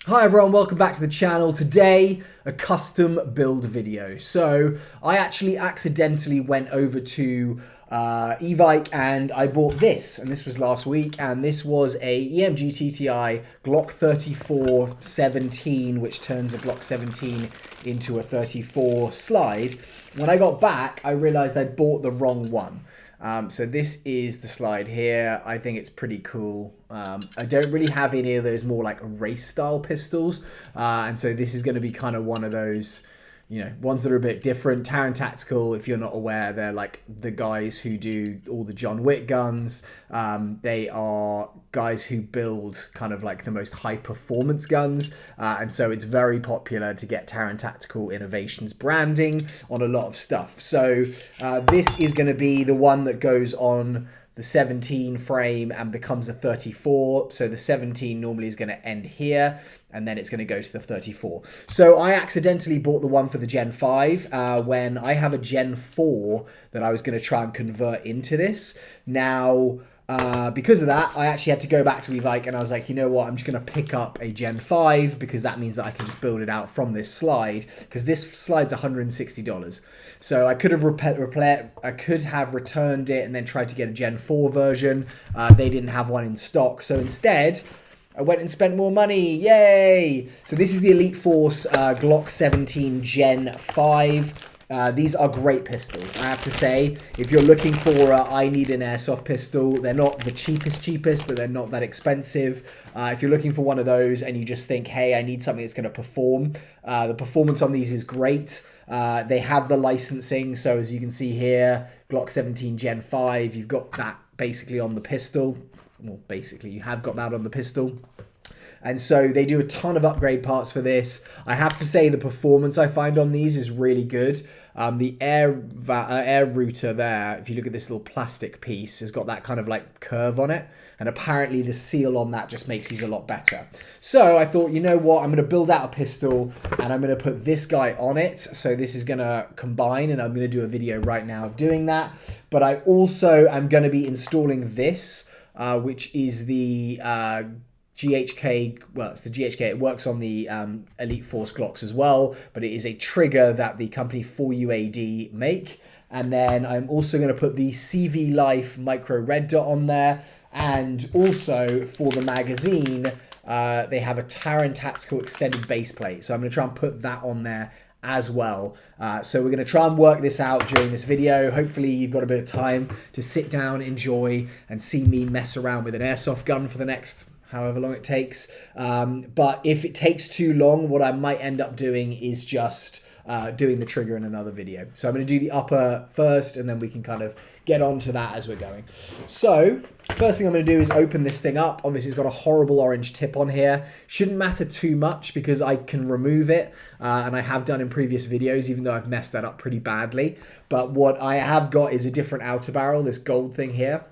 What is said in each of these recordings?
Hi everyone, welcome back to the channel. Today, a custom build video. So, I actually accidentally went over to Evike and I bought this, and this was last week, and this was a EMG TTI Glock 34-17, which turns a Glock 17 into a 34 slide. When I got back, I realized I'd bought the wrong one. So this is the slide here. I think it's pretty cool. I don't really have any of those more like race style pistols. And so this is going to be kind of one of those, ones that are a bit different. Taran Tactical, if you're not aware, they're like the guys who do all the John Wick guns. They are guys who build kind of like the most high performance guns. And so it's very popular to get Taran Tactical Innovations branding on a lot of stuff. So this is going to be the one that goes on the 17 frame and becomes a 34. So the 17 normally is going to end here, and then it's going to go to the 34. So I accidentally bought the one for the Gen 5 when I have a Gen 4 that I was going to try and convert into this. Now, because of that, I actually had to go back to Evike and I was like, you know what, I'm just going to pick up a Gen 5 because that means that I can just build it out from this slide, because this slide's $160. So I could have returned it and then tried to get a Gen 4 version. They didn't have one in stock. So instead, I went and spent more money. Yay! So this is the Elite Force Glock 17 Gen 5. These are great pistols, I have to say. If you're looking for I need an airsoft pistol, they're not the cheapest, but they're not that expensive. If you're looking for one of those and you just think, hey, I need something that's going to perform, the performance on these is great. They have the licensing, so as you can see here, Glock 17 Gen 5, you've got that basically on the pistol. Well, basically, you have got that on the pistol. And so they do a ton of upgrade parts for this. I have to say the performance I find on these is really good. The air router there, if you look at this little plastic piece, has got that kind of like curve on it. And apparently the seal on that just makes these a lot better. So I thought, you know what, I'm going to build out a pistol and I'm going to put this guy on it. So this is going to combine, and I'm going to do a video right now of doing that. But I also am going to be installing this, which is the GHK, well, it's the GHK, it works on the Elite Force Glocks as well, but it is a trigger that the company 4UAD make. And then I'm also going to put the CVLife micro red dot on there, and also for the magazine, they have a Taran Tactical extended base plate, so I'm going to try and put that on there as well. So we're going to try and work this out during this video. Hopefully you've got a bit of time to sit down, enjoy, and see me mess around with an airsoft gun for the next however long it takes. But if it takes too long, what I might end up doing is just doing the trigger in another video. So I'm going to do the upper first, and then we can kind of get on to that as we're going. So first thing I'm going to do is open this thing up. Obviously it's got a horrible orange tip on here. Shouldn't matter too much because I can remove it, and I have done in previous videos, even though I've messed that up pretty badly. But what I have got is a different outer barrel, this gold thing here.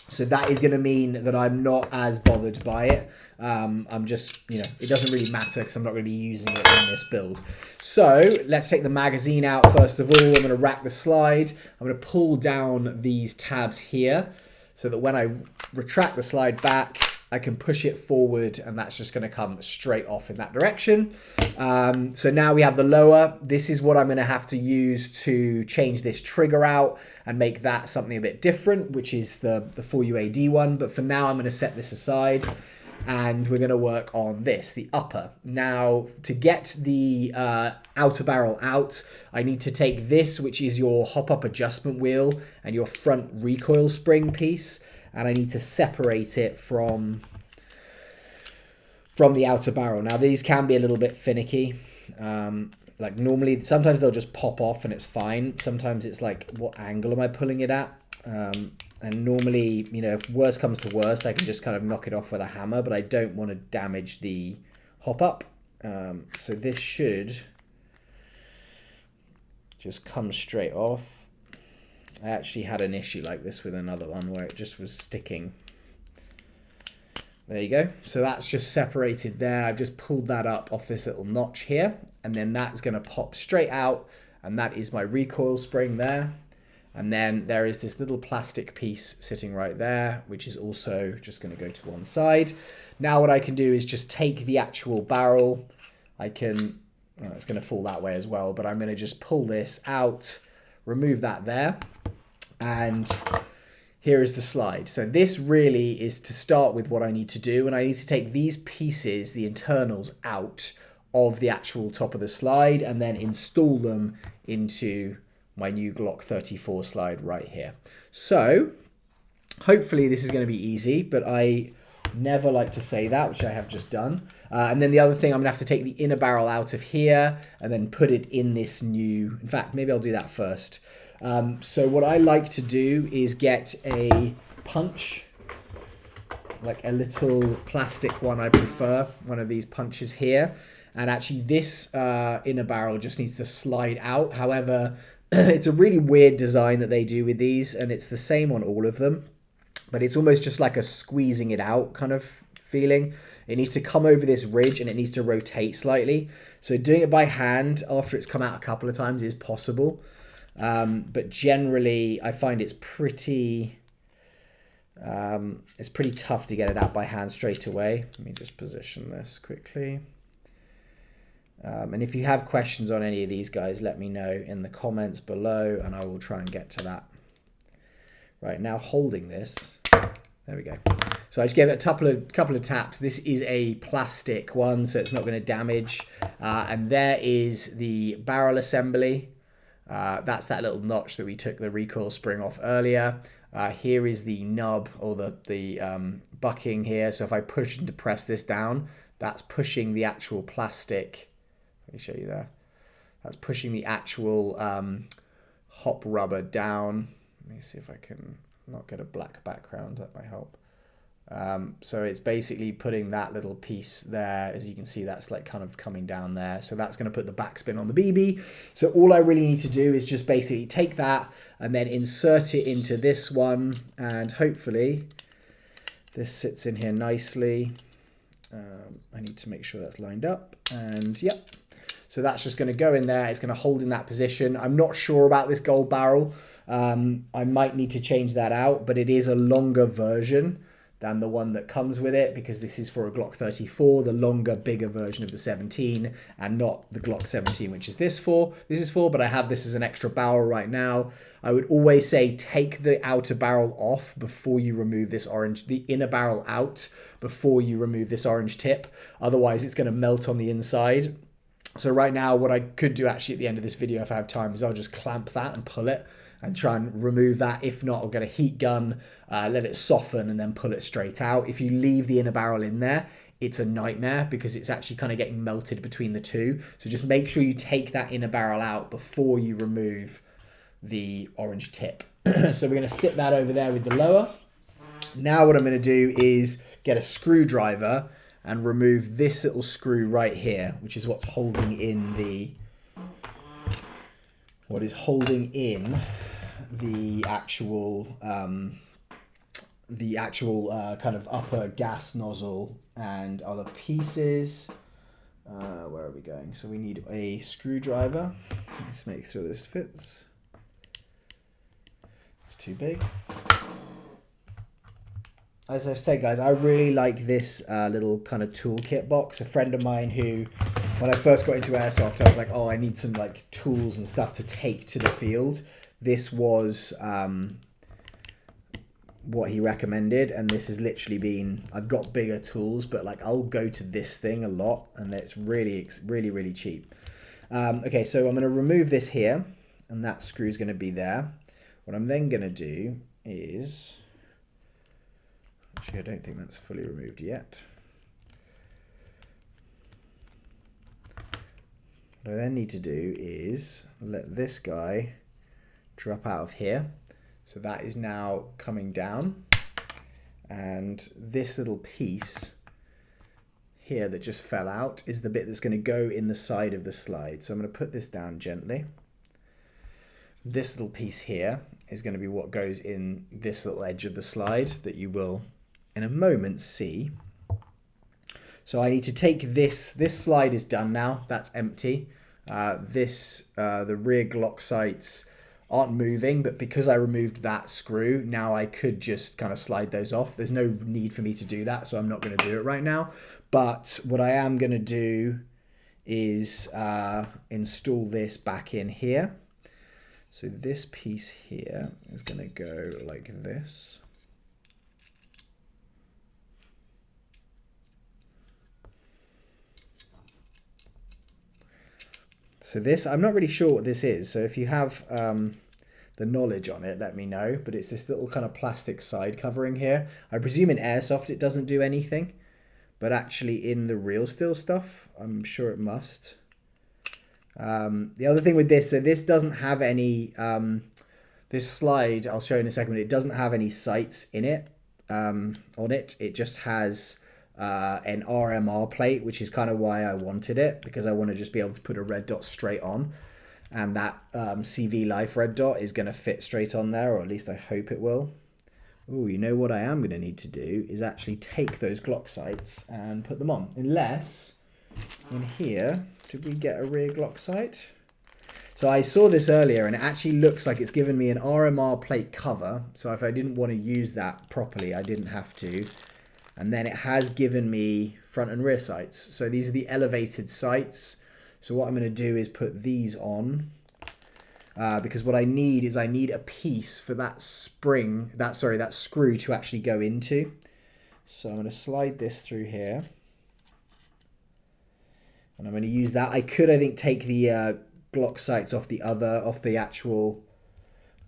So that is going to mean that I'm not as bothered by it. I'm just, it doesn't really matter because I'm not going to be using it in this build. So let's take the magazine out first of all. I'm going to rack the slide. I'm going to pull down these tabs here so that when I retract the slide back, I can push it forward, and that's just going to come straight off in that direction. So now we have the lower. This is what I'm going to have to use to change this trigger out and make that something a bit different, which is the 4UAD one. But for now, I'm going to set this aside, and we're going to work on this, the upper. Now, to get the outer barrel out, I need to take this, which is your hop-up adjustment wheel and your front recoil spring piece, and I need to separate it from the outer barrel. Now these can be a little bit finicky. Like normally, sometimes they'll just pop off and it's fine. Sometimes it's like, what angle am I pulling it at? And normally, if worst comes to worst, I can just kind of knock it off with a hammer, but I don't want to damage the hop up. So this should just come straight off. I actually had an issue like this with another one where it just was sticking. There you go. So that's just separated there. I've just pulled that up off this little notch here, and then that's going to pop straight out, and that is my recoil spring there. And then there is this little plastic piece sitting right there, which is also just going to go to one side. Now what I can do is just take the actual barrel. I can, well, it's going to fall that way as well, but I'm going to just pull this out, remove that there. And here is the slide. So this really is to start with what I need to do. And I need to take these pieces, the internals, out of the actual top of the slide and then install them into my new Glock 34 slide right here. So hopefully this is going to be easy, but I never like to say that, which I have just done. And then the other thing, I'm gonna have to take the inner barrel out of here and then put it in this new, in fact, maybe I'll do that first. So what I like to do is get a punch, like a little plastic one I prefer, one of these punches here. And actually this inner barrel just needs to slide out. However, it's a really weird design that they do with these, and it's the same on all of them, but it's almost just like a squeezing it out kind of feeling. It needs to come over this ridge and it needs to rotate slightly. So doing it by hand after it's come out a couple of times is possible. But generally I find it's pretty tough to get it out by hand straight away. Let me just position this quickly. And if you have questions on any of these guys, let me know in the comments below and I will try and get to that. Right, now holding this, there we go. So I just gave it a couple of taps. This is a plastic one, so it's not going to damage. And there is the barrel assembly. That's that little notch that we took the recoil spring off earlier. Here is the nub, or the bucking here. So if I push and depress this down, that's pushing the actual plastic. Let me show you there. That's pushing the actual hop rubber down. Let me see if I can not get a black background. That might help. So it's basically putting that little piece there. As you can see, that's like kind of coming down there. So that's going to put the backspin on the BB. So all I really need to do is just basically take that and then insert it into this one. And hopefully this sits in here nicely. I need to make sure that's lined up. And yep. So that's just going to go in there. It's going to hold in that position. I'm not sure about this gold barrel. I might need to change that out, but it is a longer version than the one that comes with it, because this is for a Glock 34, the longer, bigger version of the 17, and not the Glock 17, which is this is for, but I have this as an extra barrel right now. I would always say take the outer barrel off before you remove this orange, the inner barrel out before you remove this orange tip. Otherwise, it's going to melt on the inside. So right now, what I could do actually at the end of this video, if I have time, is I'll just clamp that and pull it and try and remove that. If not, I'll get a heat gun, let it soften and then pull it straight out. If you leave the inner barrel in there, it's a nightmare because it's actually kind of getting melted between the two. So just make sure you take that inner barrel out before you remove the orange tip. So we're going to stick that over there with the lower. Now what I'm going to do is get a screwdriver and remove this little screw right here, which is what's holding in the actual kind of upper gas nozzle and other pieces. Where are we going? So we need a screwdriver. Let's make sure this fits. It's too big. As I've said, guys, I really like this little kind of toolkit box. A friend of mine who, when I first got into airsoft, I was like, oh, I need some like tools and stuff to take to the field. This was what he recommended, and this has literally been, I've got bigger tools, but like I'll go to this thing a lot, and it's really, really cheap. Okay, so I'm going to remove this here, and that screw is going to be there. What I'm then going to do is, actually, I don't think that's fully removed yet. What I then need to do is let this guy drop out of here. So that is now coming down. And this little piece here that just fell out is the bit that's going to go in the side of the slide. So I'm going to put this down gently. This little piece here is going to be what goes in this little edge of the slide that you will in a moment see. So I need to take this slide is done now, that's empty. The rear Glock sights aren't moving, but because I removed that screw, now I could just kind of slide those off. There's no need for me to do that, so I'm not going to do it right now. But what I am going to do is install this back in here. So this piece here is going to go like this. So this, I'm not really sure what this is. So if you have the knowledge on it, let me know. But it's this little kind of plastic side covering here. I presume in Airsoft it doesn't do anything. But actually in the real steel stuff, I'm sure it must. The other thing with this, so this doesn't have any, this slide, I'll show you in a second, but it doesn't have any sights in it, on it. It just has an RMR plate, which is kind of why I wanted it, because I want to just be able to put a red dot straight on, and that CVLife red dot is going to fit straight on there, or at least I hope it will. Oh, you know what I am going to need to do is actually take those Glock sights and put them on, unless in here, did we get a rear Glock sight? So I saw this earlier and it actually looks like it's given me an RMR plate cover, so if I didn't want to use that properly, I didn't have to. And then it has given me front and rear sights. So these are the elevated sights. So what I'm going to do is put these on. Because what I need is I need a piece for that spring, that screw to actually go into. So I'm going to slide this through here. And I'm going to use that. I could, I think, take the Glock sights off the actual,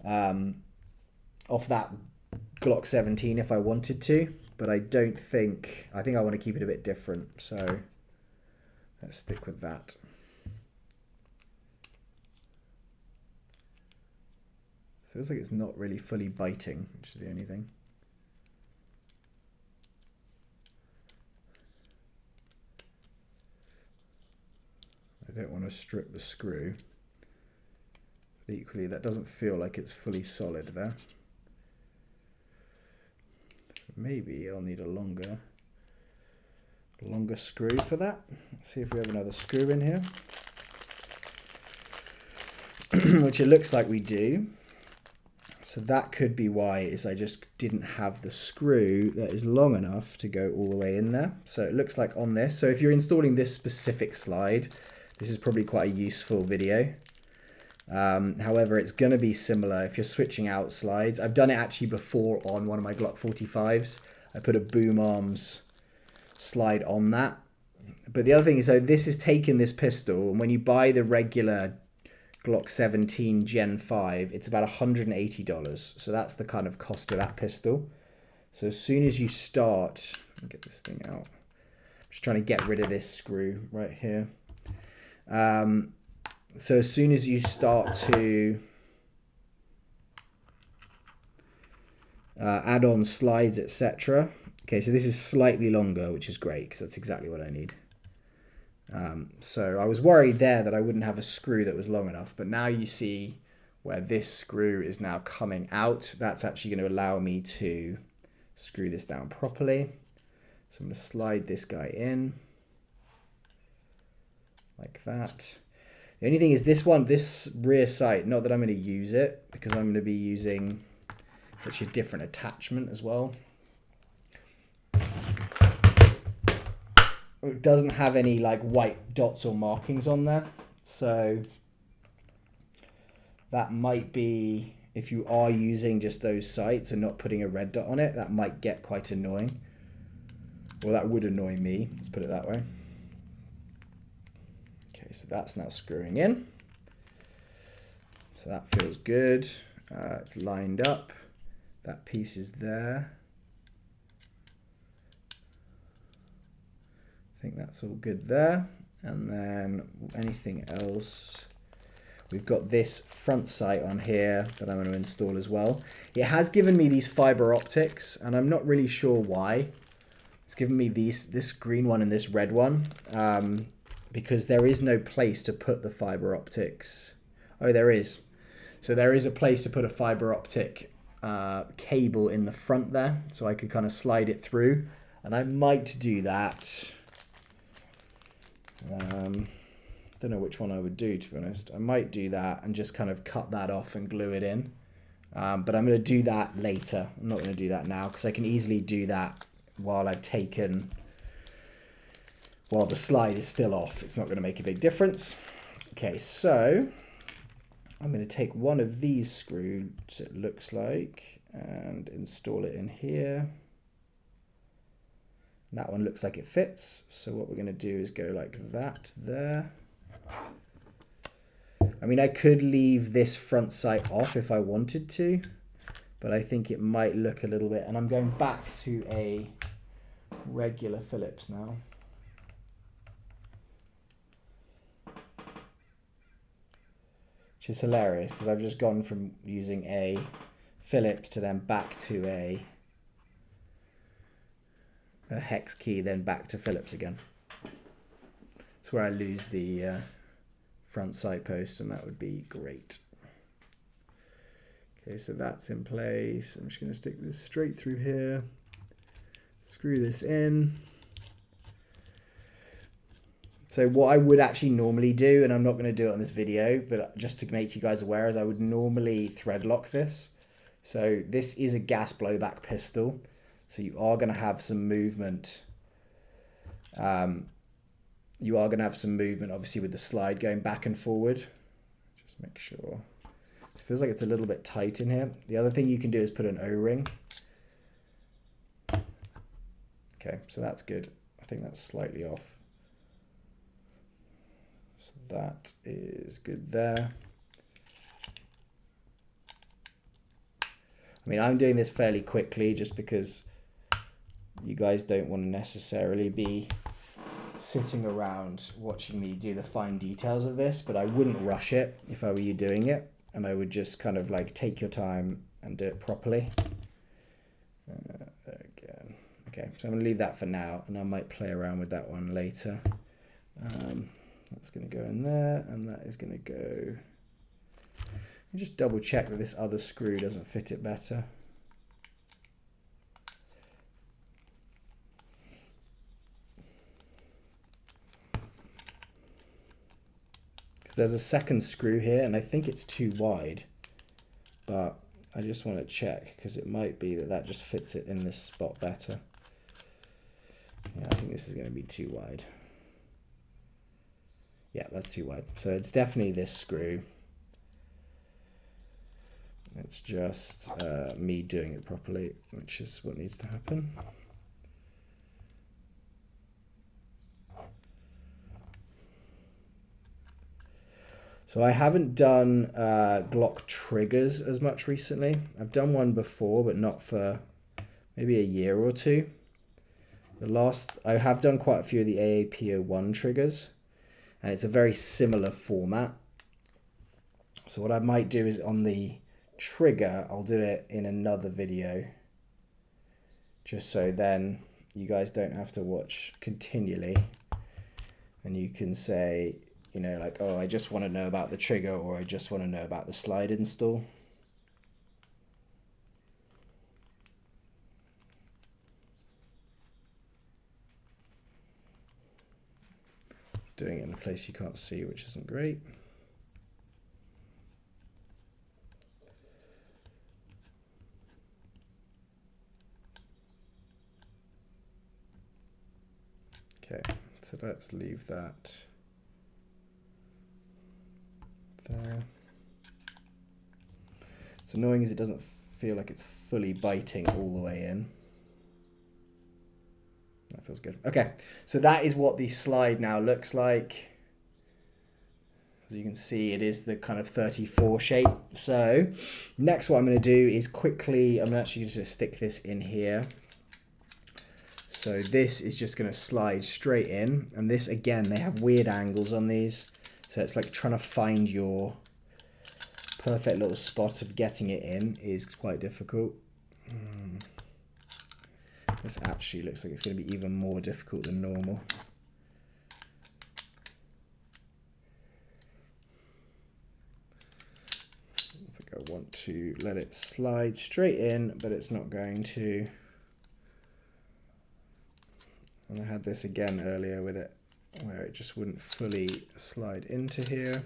off that Glock 17 if I wanted to. But I don't think, I think I want to keep it a bit different. So let's stick with that. Feels like it's not really fully biting, which is the only thing. I don't want to strip the screw. But equally, that doesn't feel like it's fully solid there. Maybe I'll need a longer screw for that. Let's see if we have another screw in here. Which it looks like we do. So that could be why, is I just didn't have the screw that is long enough to go all the way in there. So it looks like on this. So if you're installing this specific slide, this is probably quite a useful video. However, it's going to be similar if you're switching out slides. I've done it actually before on one of my Glock 45s. I put a boom arms slide on that. But the other thing is, so this is taking this pistol, and when you buy the regular Glock 17 Gen 5, it's about $180. So that's the kind of cost of that pistol. So as soon as you start, let me get this thing out. I'm just trying to get rid of this screw right here. So as soon as you start to add on slides, etc. Okay, so this is slightly longer, which is great because that's exactly what I need. So I was worried there that I wouldn't have a screw that was long enough, but now you see where this screw is now coming out. That's actually going to allow me to screw this down properly. So I'm going to slide this guy in like that. The only thing is this rear sight, not that I'm going to use it, because I'm going to be using such a different attachment as well. It doesn't have any like white dots or markings on there. So that might be, if you are using just those sights and not putting a red dot on it, that might get quite annoying. Well, that would annoy me, let's put it that way. Okay, so that's now screwing in. So that feels good. It's lined up. That piece is there. I think that's all good there. And then anything else? We've got this front sight on here that I'm going to install as well. It has given me these fiber optics, and I'm not really sure why. It's given me this green one and this red one, because there is no place to put the fiber optics. Oh, there is. So there is a place to put a fiber optic cable in the front there, so I could kind of slide it through, and I might do that. don't know which one I would do, to be honest. I might do that and just kind of cut that off and glue it in. But I'm going to do that later. I'm not going to do that now because I can easily do that while while the slide is still off. It's not going to make a big difference. Okay, so I'm going to take one of these screws, it looks like, and install it in here. That one looks like it fits. So what we're going to do is go like that there. I mean, I could leave this front sight off if I wanted to, but I think it might look a little bit, and I'm going back to a regular Phillips now. Which is hilarious because I've just gone from using a Phillips to then back to a hex key, then back to Phillips again. That's where I lose the front sight post, and that would be great. Okay, so that's in place. I'm just going to stick this straight through here. Screw this in. So what I would actually normally do, and I'm not going to do it on this video, but just to make you guys aware, is I would normally thread lock this. So this is a gas blowback pistol. So you are going to have some movement. You are going to have some movement, obviously, with the slide going back and forward. Just make sure. It feels like it's a little bit tight in here. The other thing you can do is put an O-ring. Okay, so that's good. I think that's slightly off. So that is good there. I mean, I'm doing this fairly quickly just because you guys don't want to necessarily be sitting around watching me do the fine details of this, but I wouldn't rush it if I were you doing it, and I would just kind of like take your time and do it properly. Again. Okay, so I'm going to leave that for now, and I might play around with that one later. That's going to go in there, and that is going to go... Just double check that this other screw doesn't fit it better. Because there's a second screw here, and I think it's too wide, but I just want to check because it might be that that just fits it in this spot better. Yeah, I think this is going to be too wide. Yeah, that's too wide. So it's definitely this screw. It's just me doing it properly, which is what needs to happen. So I haven't done Glock triggers as much recently. I've done one before, but not for maybe a year or two. I have done quite a few of the AAP01 triggers, and it's a very similar format. So what I might do is on the trigger, I'll do it in another video, just so then you guys don't have to watch continually, and you can say, you know, like, oh, I just want to know about the trigger, or I just want to know about the slide install. Doing it in a place you can't see, which isn't great. Okay, so let's leave that there. It's annoying as it doesn't feel like it's fully biting all the way in. That feels good. Okay, so that is what the slide now looks like. As you can see, it is the kind of 34 shape. So next what I'm going to do is quickly, I'm actually going to stick this in here. So this is just going to slide straight in, and this, again, they have weird angles on these, so it's like trying to find your perfect little spot of getting it in is quite difficult. This actually looks like it's going to be even more difficult than normal. I think I want to let it slide straight in, but it's not going to. And I had this again earlier with it where it just wouldn't fully slide into here.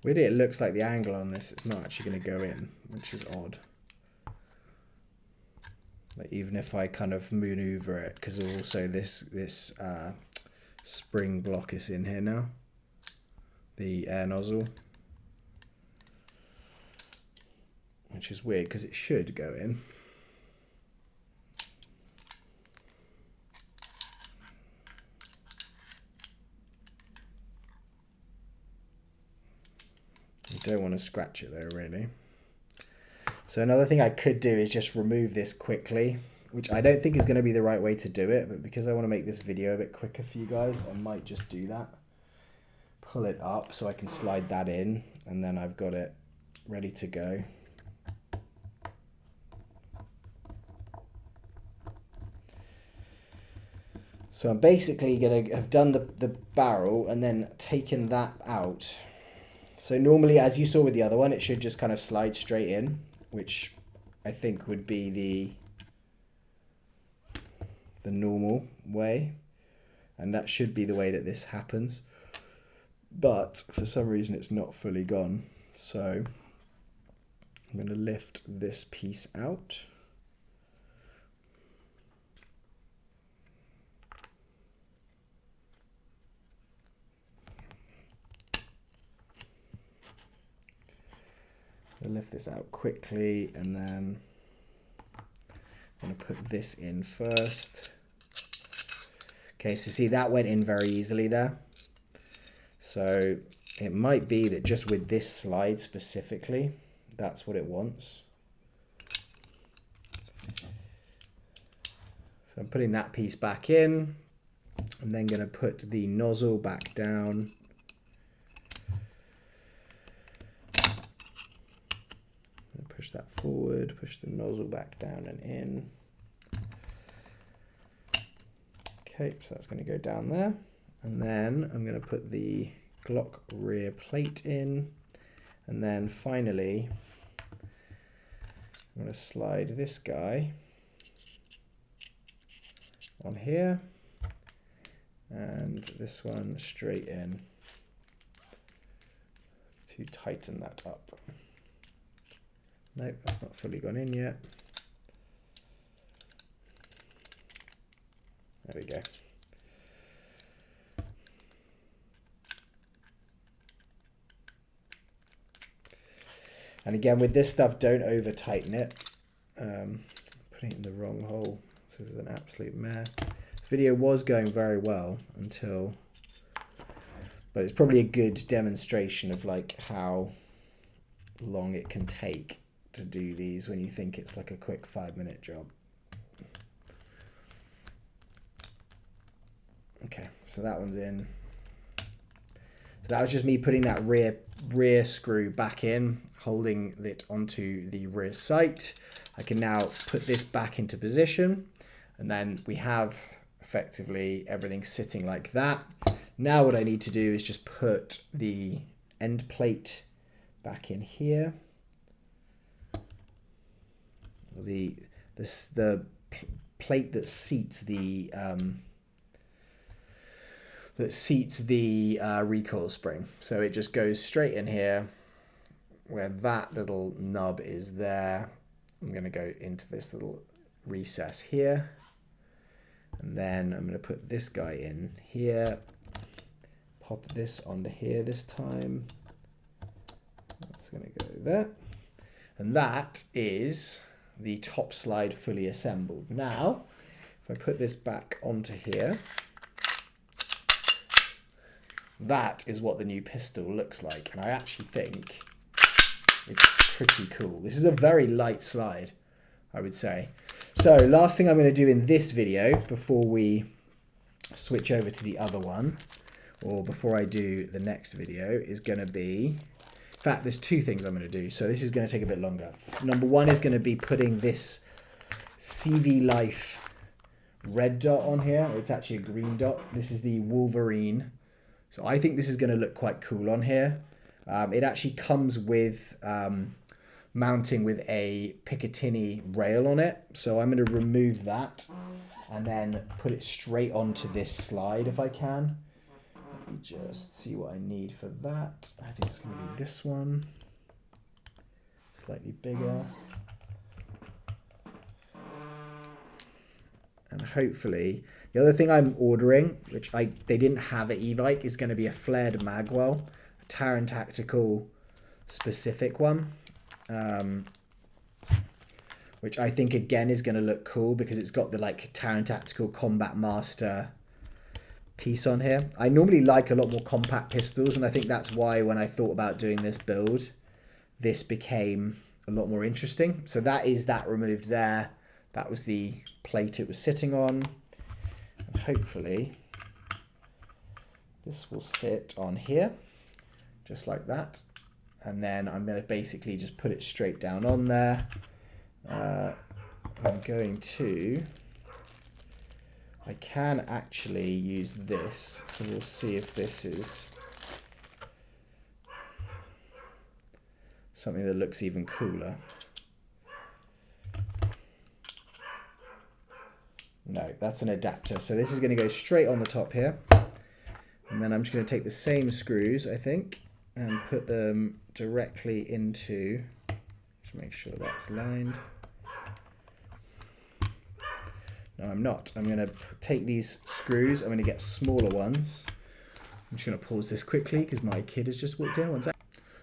Weirdly, it looks like the angle on this, it's not actually going to go in, which is odd. Like even if I kind of maneuver it, because also this spring block is in here now, the air nozzle, which is weird because it should go in. You don't want to scratch it though, really. So another thing I could do is just remove this quickly, which I don't think is going to be the right way to do it, but because I want to make this video a bit quicker for you guys, I might just do that. Pull it up so I can slide that in, and then I've got it ready to go. So I'm basically going to have done the barrel and then taken that out. So normally, as you saw with the other one, it should just kind of slide straight in, which I think would be the normal way. And that should be the way that this happens. But for some reason, it's not fully gone. So I'm going to lift this piece out. I'll lift this out quickly, and then I'm going to put this in first. Okay, so see that went in very easily there. So it might be that just with this slide specifically, that's what it wants. So I'm putting that piece back in. I'm then going to put the nozzle back down. Push that forward, push the nozzle back down and in. Okay, so that's going to go down there. And then I'm going to put the Glock rear plate in. And then finally, I'm going to slide this guy on here. And this one straight in to tighten that up. Nope, that's not fully gone in yet. There we go. And again, with this stuff, don't over tighten it. Putting it in the wrong hole. This is an absolute mare. This video was going very well until, but it's probably a good demonstration of like how long it can take to do these when you think it's like a quick 5-minute job. Okay, so that one's in. So that was just me putting that rear screw back in, holding it onto the rear sight. I can now put this back into position, and then we have effectively everything sitting like that. Now what I need to do is just put the end plate back in here. The plate that seats the recoil spring. So it just goes straight in here where that little nub is there. I'm going to go into this little recess here, and then I'm going to put this guy in here, pop this onto here this time. That's going to go there, and that is the top slide fully assembled. Now, if I put this back onto here, that is what the new pistol looks like, and I actually think it's pretty cool. This is a very light slide, I would say. So last thing I'm going to do in this video before we switch over to the other one, or before I do the next video, is going to be, in fact, there's two things I'm going to do. So this is going to take a bit longer. Number one is going to be putting this CVLife red dot on here. It's actually a green dot. This is the Wolverine. So I think this is going to look quite cool on here. It actually comes with mounting with a Picatinny rail on it. So I'm going to remove that and then put it straight onto this slide if I can. Let me just see what I need for that. I think it's going to be this one. Slightly bigger. And hopefully, the other thing I'm ordering, which they didn't have at Evike, is going to be a flared magwell, a Taran Tactical specific one, which I think again is going to look cool because it's got the like Taran Tactical Combat Master piece on here. I normally like a lot more compact pistols, and I think that's why when I thought about doing this build, this became a lot more interesting. So that is that removed there. That was the plate it was sitting on. And hopefully this will sit on here, just like that. And then I'm going to basically just put it straight down on there. I'm going to... I can actually use this, so we'll see if this is something that looks even cooler. No, that's an adapter. So this is going to go straight on the top here. And then I'm just going to take the same screws, I think, and put them directly into, just make sure that's lined. No, I'm not. I'm going to take these screws. I'm going to get smaller ones. I'm just going to pause this quickly because my kid has just walked in. One sec.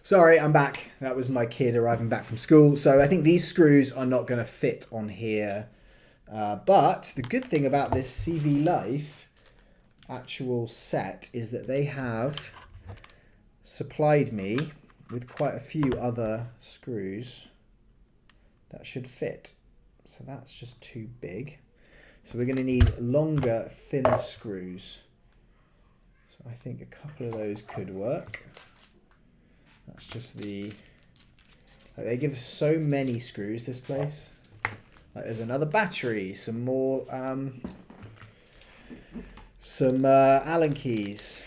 Sorry, I'm back. That was my kid arriving back from school. So I think these screws are not going to fit on here. But the good thing about this CVLife actual set is that they have supplied me with quite a few other screws that should fit. So that's just too big. So we're going to need longer, thinner screws. So I think a couple of those could work. That's just the... Like, they give us so many screws, this place. Like, there's another battery, some more... Allen keys.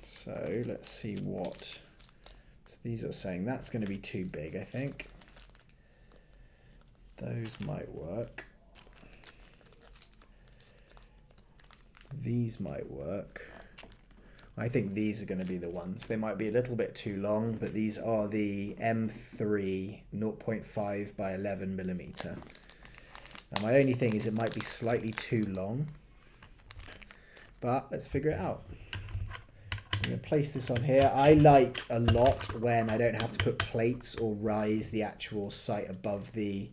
So let's see what... So these are saying that's going to be too big, I think. Those might work. These might work. I think these are going to be the ones. They might be a little bit too long, but these are the M3 0.5 by 11 millimeter. Now my only thing is it might be slightly too long, but let's figure it out. I'm going to place this on here. I like a lot when I don't have to put plates or rise the actual sight above the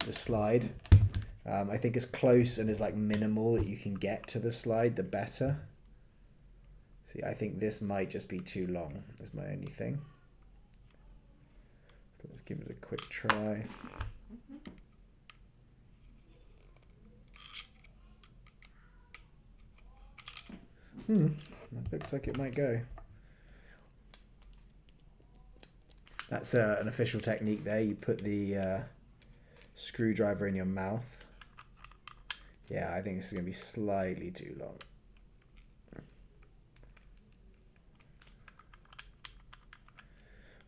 slide. I think as close and as like minimal that you can get to the slide, the better. See, I think this might just be too long. That's my only thing. So let's give it a quick try. That looks like it might go. That's an official technique there. You put the screwdriver in your mouth. Yeah, I think this is going to be slightly too long.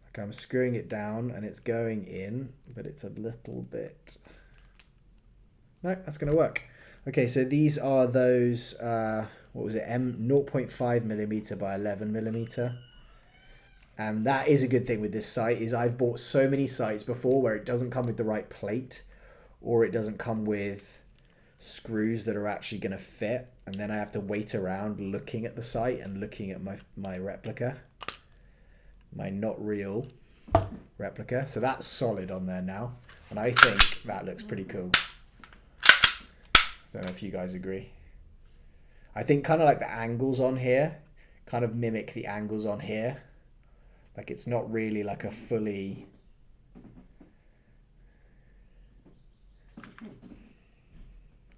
Like I'm screwing it down and it's going in, but it's a little bit... No, that's going to work. Okay, so these are those, what was it, 0.5 millimeter by 11 millimeter. And that is a good thing with this sight, is I've bought so many sights before where it doesn't come with the right plate, or it doesn't come with screws that are actually going to fit, and then I have to wait around looking at the sight and looking at my replica, my not real replica. So that's solid on there now, and I think that looks pretty cool. Don't know if you guys agree. I think kind of like the angles on here kind of mimic the angles on here. Like it's not really like a fully...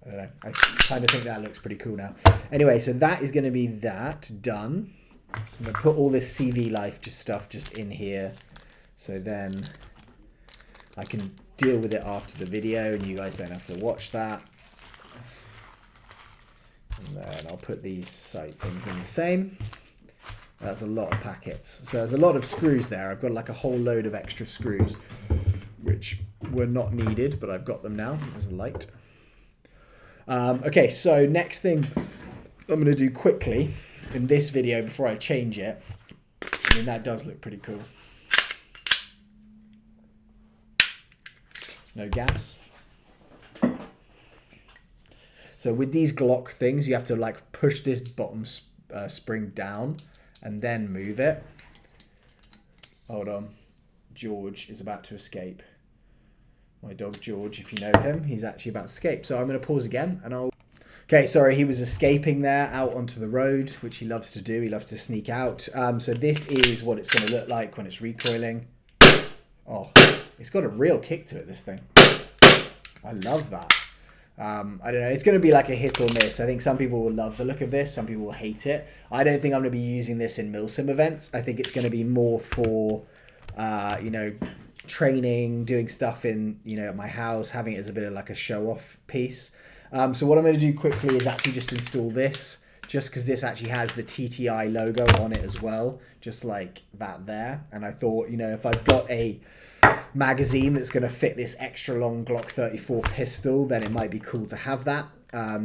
I don't know. I kind of think that looks pretty cool now. Anyway, so that is going to be that done. I'm going to put all this CVLife stuff just in here. So then I can deal with it after the video and you guys don't have to watch that. And then I'll put these side things in the same. That's a lot of packets. So there's a lot of screws there. I've got like a whole load of extra screws, which were not needed, but I've got them now. There's a light. Okay, so next thing I'm going to do quickly in this video before I change it. I mean, that does look pretty cool. No gas. So with these Glock things, you have to like push this bottom spring down and then move it. Hold on. George is about to escape. My dog George, if you know him, he's actually about to escape. So I'm going to pause again and I'll... Okay, sorry, he was escaping there out onto the road, which he loves to do. He loves to sneak out. So this is what it's going to look like when it's recoiling. Oh, it's got a real kick to it, this thing. I love that. I don't know. It's going to be like a hit or miss. I think some people will love the look of this. Some people will hate it. I don't think I'm going to be using this in milsim events. I think it's going to be more for, you know, training, doing stuff in, you know, at my house, having it as a bit of like a show-off piece. So what I'm going to do quickly is actually just install this, just because this actually has the TTI logo on it as well, just like that there. And I thought, you know, if I've got a magazine that's going to fit this extra long Glock 34 pistol, then it might be cool to have that.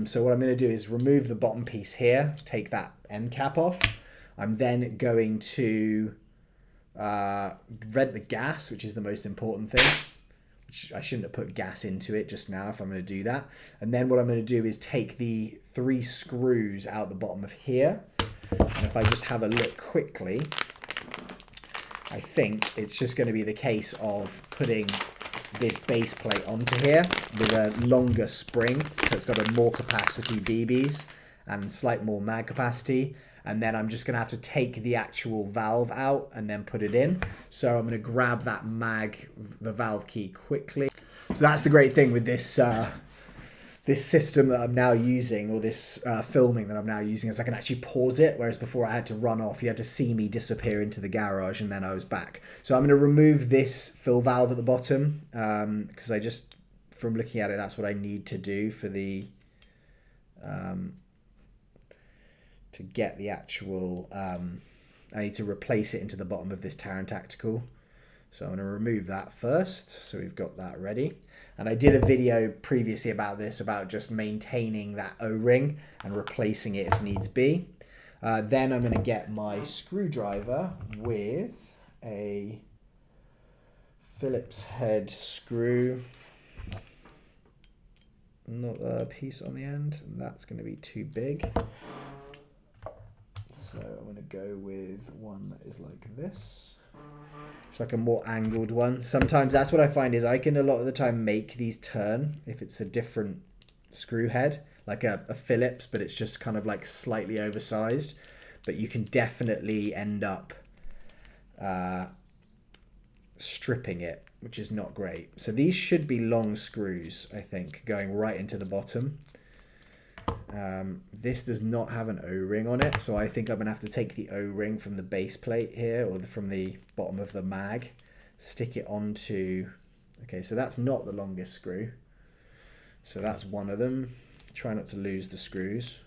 So what I'm going to do is remove the bottom piece here, take that end cap off. I'm then going to rent the gas, which is the most important thing. I shouldn't have put gas into it just now if I'm going to do that. And then what I'm going to do is take the 3 screws out the bottom of here. And if I just have a look quickly, I think it's just going to be the case of putting this base plate onto here with a longer spring. So it's got a more capacity BBs and slight more mag capacity. And then I'm just going to have to take the actual valve out and then put it in. So I'm going to grab that the valve key quickly. So that's the great thing with this this system that I'm now using, or this filming that I'm now using, is I can actually pause it, whereas before I had to run off. You had to see me disappear into the garage and then I was back. So I'm going to remove this fill valve at the bottom because I just, from looking at it, that's what I need to do for the... to get the actual, I need to replace it into the bottom of this Taran Tactical. So I'm going to remove that first. So we've got that ready. And I did a video previously about this, about just maintaining that O-ring and replacing it if needs be. Then I'm going to get my screwdriver with a Phillips head screw. Not a piece on the end. That's going to be too big. So I'm going to go with one that is like this. It's like a more angled one. Sometimes that's what I find is I can a lot of the time make these turn if it's a different screw head, like a Phillips, but it's just kind of like slightly oversized. But you can definitely end up stripping it, which is not great. So these should be long screws, I think, going right into the bottom. This does not have an O-ring on it, so I think I'm going to have to take the O-ring from the base plate here, or from the bottom of the mag, stick it onto... Okay, so that's not the longest screw. So that's one of them. Try not to lose the screws.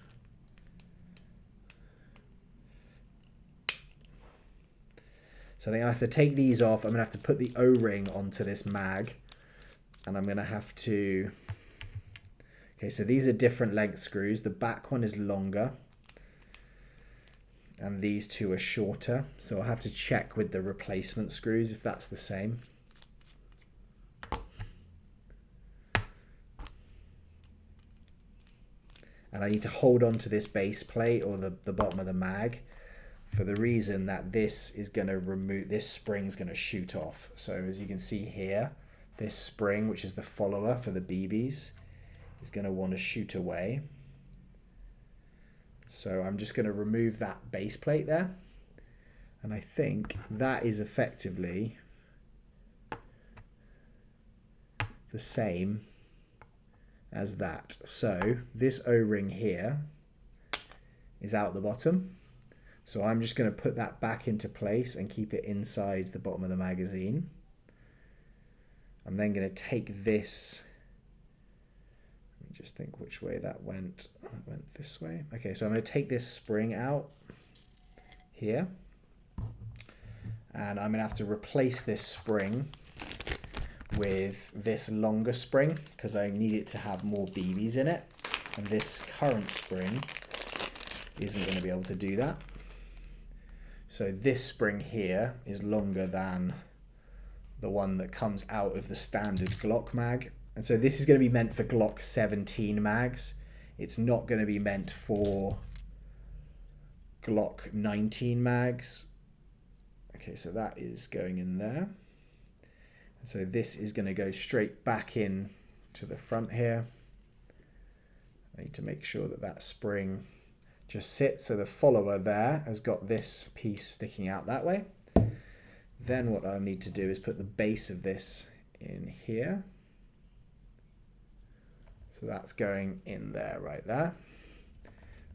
So I think I have to take these off. I'm going to have to put the O-ring onto this mag, and I'm going to have to... Okay, so these are different length screws. The back one is longer and these two are shorter. So I'll have to check with the replacement screws if that's the same. And I need to hold on to this base plate or the bottom of the mag for the reason that this is going to remove, this spring's going to shoot off. So as you can see here, this spring, which is the follower for the BBs, is going to want to shoot away. So I'm just going to remove that base plate there. And I think that is effectively the same as that. So this O-ring here is out the bottom. So I'm just going to put that back into place and keep it inside the bottom of the magazine. I'm then going to take this, let me just think which way that went. It went this way. Okay, so I'm going to take this spring out here, and I'm going to have to replace this spring with this longer spring because I need it to have more BBs in it, and this current spring isn't going to be able to do that. So this spring here is longer than the one that comes out of the standard Glock mag, and so this is going to be meant for Glock 17 mags. It's not going to be meant for Glock 19 mags. Okay, so that is going in there. And so this is going to go straight back in to the front here. I need to make sure that that spring just sits, so the follower there has got this piece sticking out that way. Then what I'll need to do is put the base of this in here. So that's going in there, right there.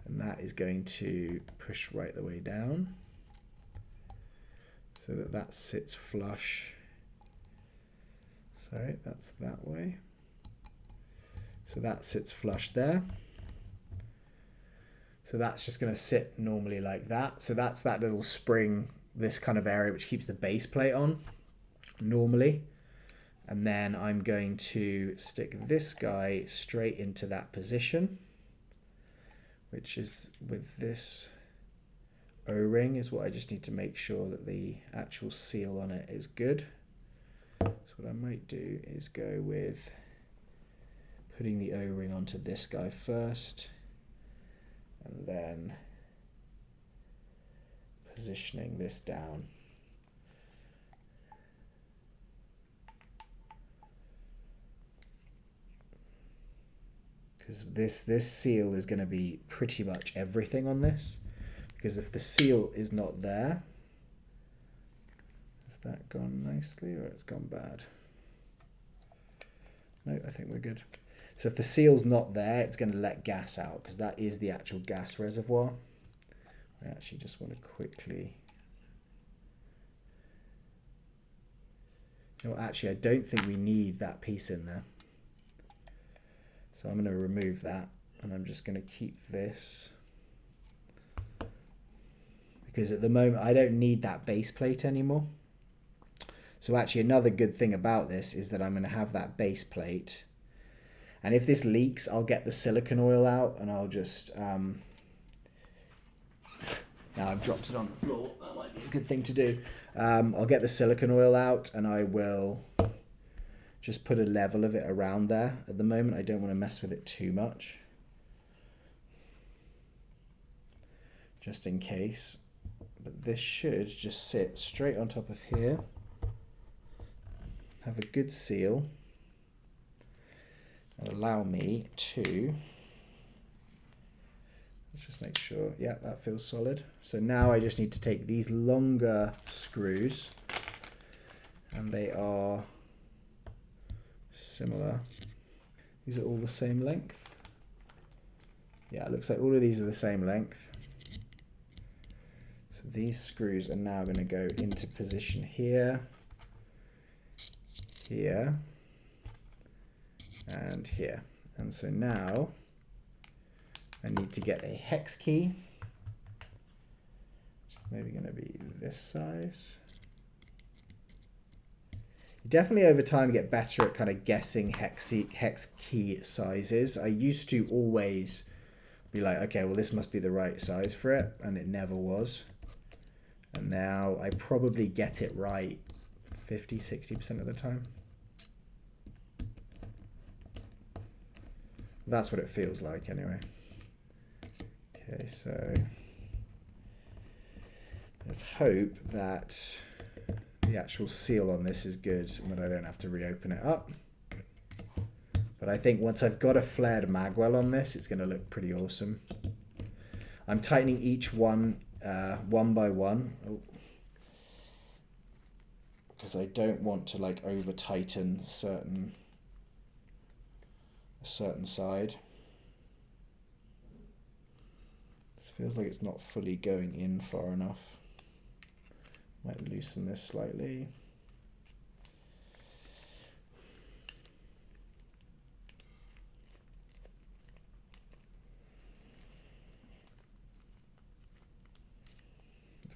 And that is going to push right the way down so that that sits flush. Sorry, that's that way. So that sits flush there. So that's just going to sit normally like that. So that's that little spring, this kind of area which keeps the base plate on normally. And then I'm going to stick this guy straight into that position, which is with this O-ring is what I just need to make sure that the actual seal on it is good. So what I might do is go with putting the O-ring onto this guy first, and then positioning this down. Because this seal is going to be pretty much everything on this. Because if the seal is not there, has that gone nicely or it's gone bad? No, I think we're good. So if the seal's not there, it's going to let gas out because that is the actual gas reservoir. I actually just want to quickly... No, actually, I don't think we need that piece in there. So I'm going to remove that, and I'm just going to keep this. Because at the moment, I don't need that base plate anymore. So actually, another good thing about this is that I'm going to have that base plate. And if this leaks, I'll get the silicone oil out, and I'll just... now I've dropped it on the floor. That might be a good thing to do. I'll get the silicone oil out, and I will just put a level of it around there. At the moment, I don't want to mess with it too much. Just in case. But this should just sit straight on top of here. Have a good seal. And allow me to... Let's just make sure, yeah, that feels solid. So now I just need to take these longer screws, and they are similar. These are all the same length. Yeah, it looks like all of these are the same length. So these screws are now going to go into position here, here, and here. And so now I need to get a hex key. Maybe going to be this size. You definitely over time get better at kind of guessing hex key sizes. I used to always be like, okay, well this must be the right size for it, and it never was. And now I probably get it right 50-60% of the time. That's what it feels like anyway. Okay, so let's hope that the actual seal on this is good and that I don't have to reopen it up. But I think once I've got a flared magwell on this, it's going to look pretty awesome. I'm tightening each one one by one, because I don't want to like over tighten a certain side. Feels like it's not fully going in far enough. Might loosen this slightly.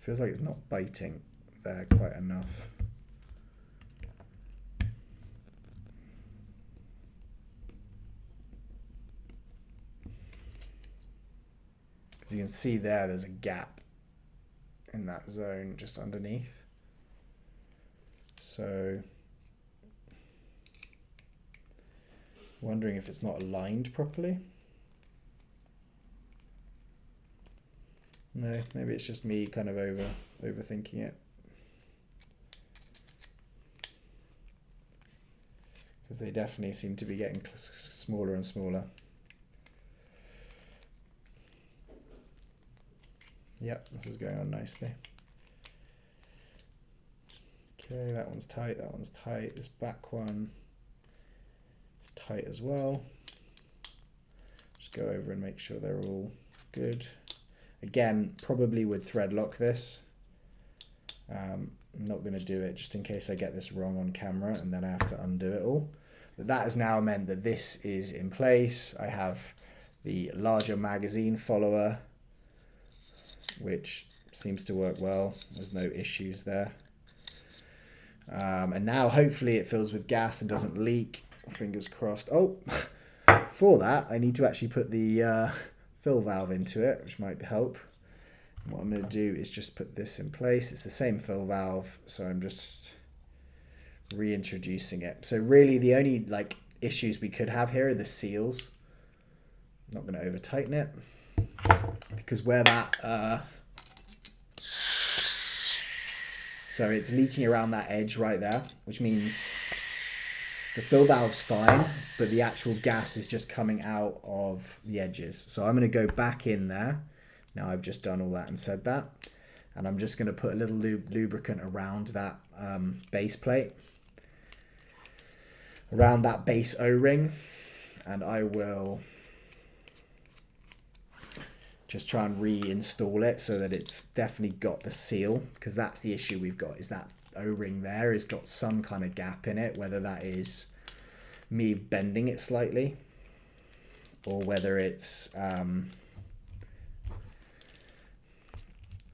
Feels like it's not biting there quite enough. As you can see there's a gap in that zone just underneath. So wondering if it's not aligned properly. No, maybe it's just me kind of overthinking it. Because they definitely seem to be getting smaller and smaller. Yep, this is going on nicely. Okay, that one's tight, that one's tight. This back one is tight as well. Just go over and make sure they're all good. Again, probably would thread lock this. I'm not going to do it just in case I get this wrong on camera and then I have to undo it all. But that has now meant that this is in place. I have the larger magazine follower, which seems to work well. There's no issues there. And now hopefully it fills with gas and doesn't leak. Fingers crossed. Oh, for that I need to actually put the fill valve into it, which might help. And what I'm going to do is just put this in place. It's the same fill valve, so I'm just reintroducing it. So really the only issues we could have here are the seals. I'm not going to over tighten it because where that so it's leaking around that edge right there, which means the fill valve's fine, but the actual gas is just coming out of the edges. So I'm going to go back in there. Now I've just done all that and said that. And I'm just going to put a little lubricant around that base plate, around that base O-ring. And I will just try and reinstall it so that it's definitely got the seal, because that's the issue we've got, is that O-ring there has got some kind of gap in it, whether that is me bending it slightly or whether it's or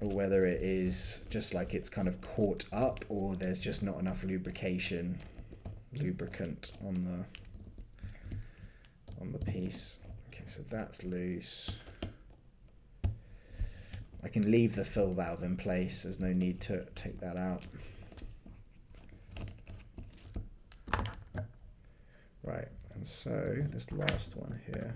whether it is just like it's kind of caught up, or there's just not enough lubricant on the piece. Okay, so that's loose. I can leave the fill valve in place. There's no need to take that out. Right, and so this last one here.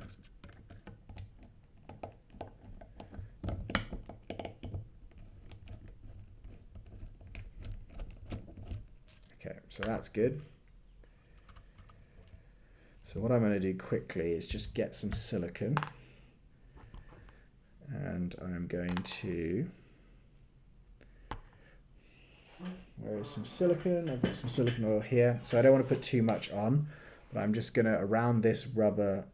Okay, so that's good. So what I'm going to do quickly is just get some silicone. And I'm going to, where is some silicone? I've got some silicone oil here. So I don't want to put too much on, but I'm just going to, around this rubber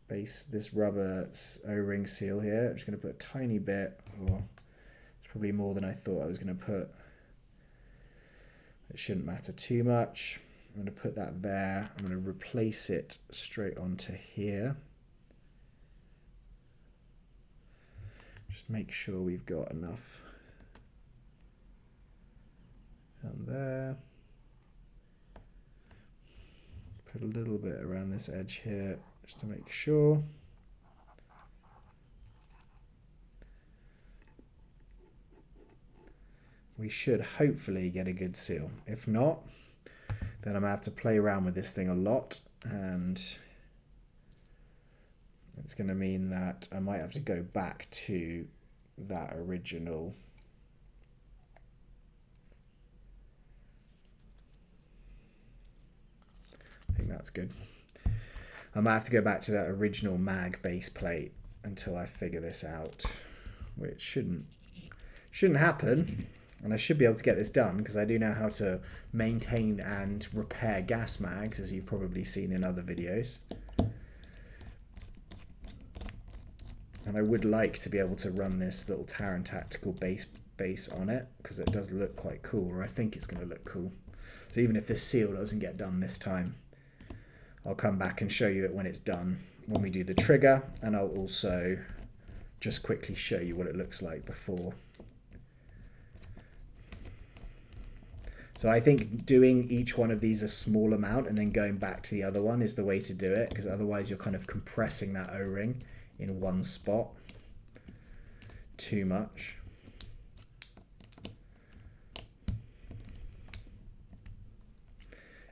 base, this rubber O-ring seal here, I'm just going to put a tiny bit, or it's probably more than I thought I was going to put. It shouldn't matter too much. I'm going to put that there. I'm going to replace it straight onto here. Just make sure we've got enough down there. Put a little bit around this edge here just to make sure. We should hopefully get a good seal. If not, then I'm going to have to play around with this thing a lot, and it's going to mean that I might have to go back to that original. I think that's good. I might have to go back to that original mag base plate until I figure this out, which shouldn't happen. And I should be able to get this done because I do know how to maintain and repair gas mags, as you've probably seen in other videos. And I would like to be able to run this little Taran Tactical base on it, because it does look quite cool, or I think it's going to look cool. So even if this seal doesn't get done this time, I'll come back and show you it when it's done, when we do the trigger, and I'll also just quickly show you what it looks like before So I think doing each one of these a small amount and then going back to the other one is the way to do it, because otherwise you're kind of compressing that O-ring in one spot too much.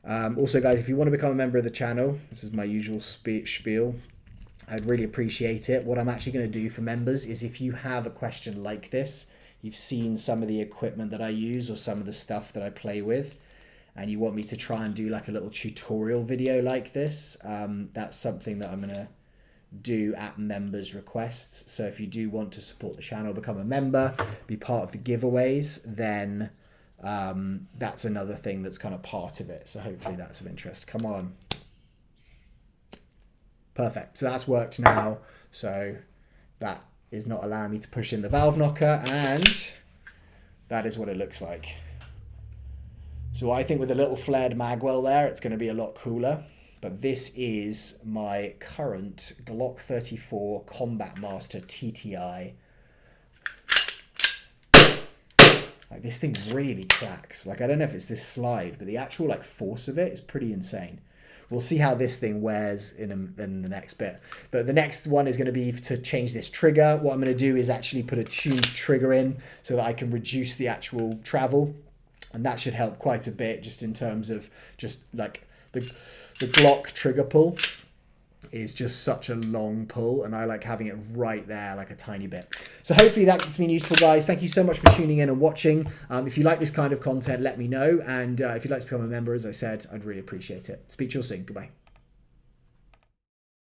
Also, guys, if you want to become a member of the channel, this is my usual spiel. I'd really appreciate it. What I'm actually going to do for members is, if you have a question like this, you've seen some of the equipment that I use or some of the stuff that I play with, and you want me to try and do like a little tutorial video like this, that's something that I'm going to do at members' requests. So if you do want to support the channel, become a member, be part of the giveaways, then that's another thing that's kind of part of it. So hopefully that's of interest. Come on. Perfect. So that's worked now. So that is not allowing me to push in the valve knocker, and that is what it looks like. So I think with a little flared magwell there, it's going to be a lot cooler. But this is my current Glock 34 Combat Master TTI. Like, this thing really cracks. Like, I don't know if it's this slide, but the actual like force of it is pretty insane. We'll see how this thing wears in the next bit. But the next one is going to be to change this trigger. What I'm going to do is actually put a tuned trigger in so that I can reduce the actual travel. And that should help quite a bit, just in terms of just like the Glock trigger pull is just such a long pull, and I like having it right there, like a tiny bit. So hopefully that's been useful, guys. Thank you so much for tuning in and watching. If you like this kind of content, let me know. And if you'd like to become a member, as I said, I'd really appreciate it. Speak to you all soon. Goodbye.